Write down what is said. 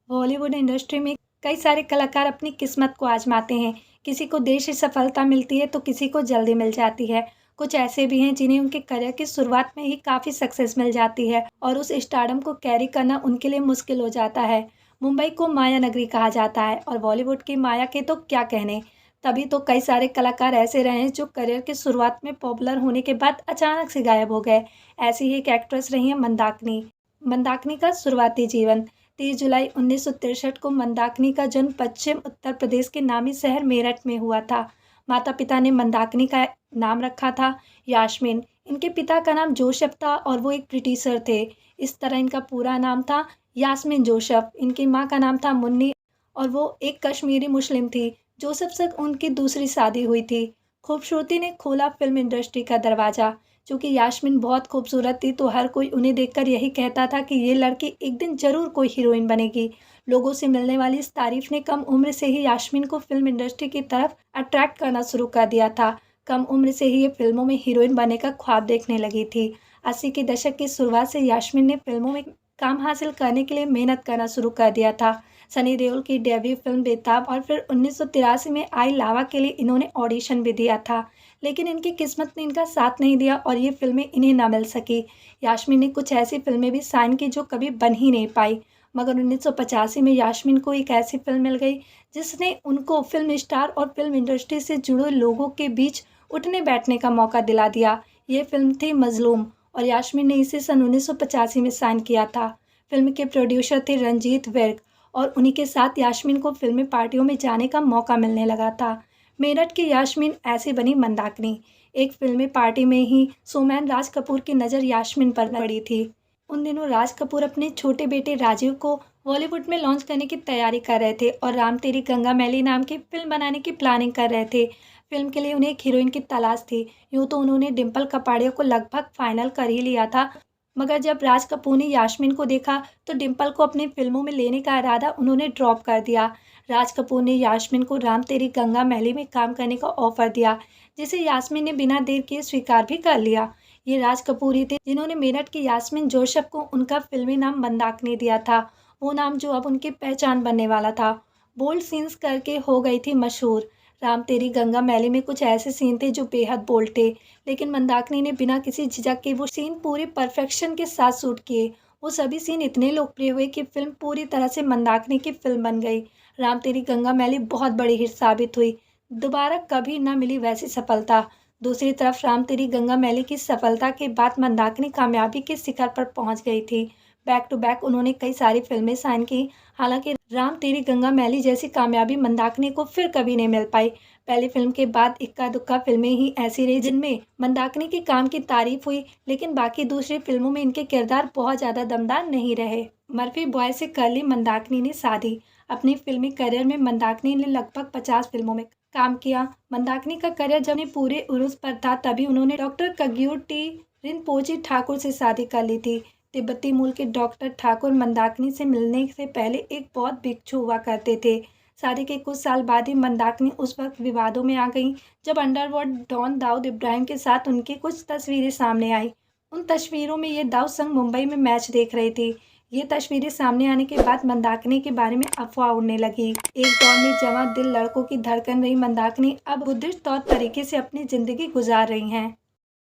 Bollywood industry में कई सारे कलाकार अपनी किस्मत को आजमाते हैं। किसी को देर से सफलता मिलती है तो किसी को जल्दी मिल जाती है। कुछ ऐसे भी हैं जिन्हें उनके करियर की शुरुआत में ही काफ़ी सक्सेस मिल जाती है और उस स्टारडम को कैरी करना उनके लिए मुश्किल हो जाता है। मुंबई को माया नगरी कहा जाता है और बॉलीवुड की माया के तो क्या कहने। तभी तो कई सारे कलाकार ऐसे रहे हैं जो करियर की शुरुआत में पॉपुलर होने के बाद अचानक से गायब हो गए। ऐसी ही एक एक्ट्रेस रही है मंदाकिनी। मंदाकिनी का शुरुआती जीवन 30 जुलाई 1963 को मंदाकिनी का जन्म पश्चिम उत्तर प्रदेश के नामी शहर मेरठ में हुआ था। माता पिता ने मंदाकिनी का नाम रखा था यास्मीन। इनके पिता का नाम जोसेफ था और वो एक ब्रिटिशर थे। इस तरह इनका पूरा नाम था यास्मीन जोसेफ। इनकी माँ का नाम था मुन्नी और वो एक कश्मीरी मुस्लिम थी। जोसेफ से उनकी दूसरी शादी हुई थी। खूबसूरती ने खोला फिल्म इंडस्ट्री का दरवाज़ा। चूँकि यास्मीन बहुत खूबसूरत थी तो हर कोई उन्हें देखकर यही कहता था कि ये लड़की एक दिन ज़रूर कोई हीरोइन बनेगी। लोगों से मिलने वाली इस तारीफ ने कम उम्र से ही यास्मीन को फिल्म इंडस्ट्री की तरफ अट्रैक्ट करना शुरू कर दिया था। कम उम्र से ही ये फिल्मों में हीरोइन बनने का ख्वाब देखने लगी थी। 80 के दशक की शुरुआत से यास्मीन ने फिल्मों में काम हासिल करने के लिए मेहनत करना शुरू कर दिया था। सनी देओल की डेब्यू फिल्म बेताब और फिर 1983 में आई लावा के लिए इन्होंने ऑडिशन भी दिया था, लेकिन इनकी किस्मत ने इनका साथ नहीं दिया और ये फिल्में इन्हें ना मिल सकी। यास्मीन ने कुछ ऐसी फिल्में भी साइन की जो कभी बन ही नहीं पाई, मगर 1985 में यास्मीन को एक ऐसी फिल्म मिल गई जिसने उनको फिल्म स्टार और फिल्म इंडस्ट्री से जुड़े लोगों के बीच उठने बैठने का मौका दिला दिया। ये फिल्म थी मजलूम और यास्मीन ने इसे सन 1985 में साइन किया था। फिल्म के प्रोड्यूसर थे रंजीत विर्क और उन्हीं के साथ यास्मीन को फिल्मी पार्टियों में जाने का मौका मिलने लगा था। मेरठ की यास्मीन ऐसी बनी मंदाकिनी। एक फिल्मी पार्टी में ही शोमैन राज कपूर की नज़र यास्मीन पर पड़ी थी। उन दिनों राज कपूर अपने छोटे बेटे राजीव को बॉलीवुड में लॉन्च करने की तैयारी कर रहे थे और राम तेरी गंगा मैली नाम की फिल्म बनाने की प्लानिंग कर रहे थे। फिल्म के लिए उन्हें एक हीरोइन की तलाश थी। यूँ तो उन्होंने डिम्पल कपाड़िया को लगभग फाइनल कर ही लिया था, मगर जब राज कपूर ने यास्मीन को देखा तो डिम्पल को अपनी फिल्मों में लेने का इरादा उन्होंने ड्रॉप कर दिया। राज कपूर ने यास्मीन को राम तेरी गंगा मैली में काम करने का ऑफर दिया, जिसे यास्मीन ने बिना देर किए स्वीकार भी कर लिया। ये राज कपूर ही थे जिन्होंने मेरठ की यास्मीन जोसेफ को उनका फिल्मी नाम मंदाकिनी दिया था, वो नाम जो अब उनकी पहचान बनने वाला था। बोल्ड सीन्स करके हो गई थी मशहूर। राम तेरी गंगा मैली में कुछ ऐसे सीन थे जो बेहद बोल्ड थे, लेकिन मंदाकिनी ने बिना किसी झिझक के वो सीन पूरे परफेक्शन के साथ शूट किए। वो सभी सीन इतने लोकप्रिय हुए कि फिल्म पूरी तरह से मंदाकिनी की फिल्म बन गई। राम तेरी गंगा मैली बहुत बड़ी हिट साबित हुई। दोबारा कभी न मिली वैसी सफलता। दूसरी तरफ राम तेरी गंगा मैली की सफलता के बाद मंदाकिनी कामयाबी के शिखर पर पहुंच गई थी। बैक टू बैक उन्होंने कई सारी फिल्में साइन की। हालांकि राम तेरी गंगा मैली जैसी कामयाबी मंदाकिनी को फिर कभी नहीं मिल पाई। पहली फिल्म के बाद इक्का दुक्का फिल्में ही ऐसी रही जिनमें मंदाकिनी के काम की तारीफ हुई, लेकिन बाकी दूसरी फिल्मों में इनके किरदार बहुत ज़्यादा दमदार नहीं रहे। मर्फी बॉय से कर ली मंदाकिनी ने शादी। अपनी फिल्मी करियर में मंदाकिनी ने लगभग 50 फिल्मों में काम किया। मंदाकिनी का करियर जब पूरे उरूज पर था तभी उन्होंने डॉक्टर कग्यूर टी रिनपोची ठाकुर से शादी कर ली थी। तिब्बती मूल के डॉक्टर ठाकुर मंदाकिनी से मिलने से पहले एक बौद्ध भिक्षु हुआ करते थे। शादी के कुछ साल बाद ही मंदाकिनी उस वक्त विवादों में आ गईं जब अंडरवर्ल्ड डॉन दाऊद इब्राहिम के साथ उनकी कुछ तस्वीरें सामने आई। उन तस्वीरों में ये दाऊद संग मुंबई में मैच देख रही थी। ये तस्वीरें सामने आने के बाद मंदाकिनी के बारे में अफवाह उड़ने लगी। एक दौर में जवां दिल लड़कों की धड़कन रही मंदाकिनी अब बुद्धिस्ट तौर तरीके से अपनी जिंदगी गुजार रही हैं।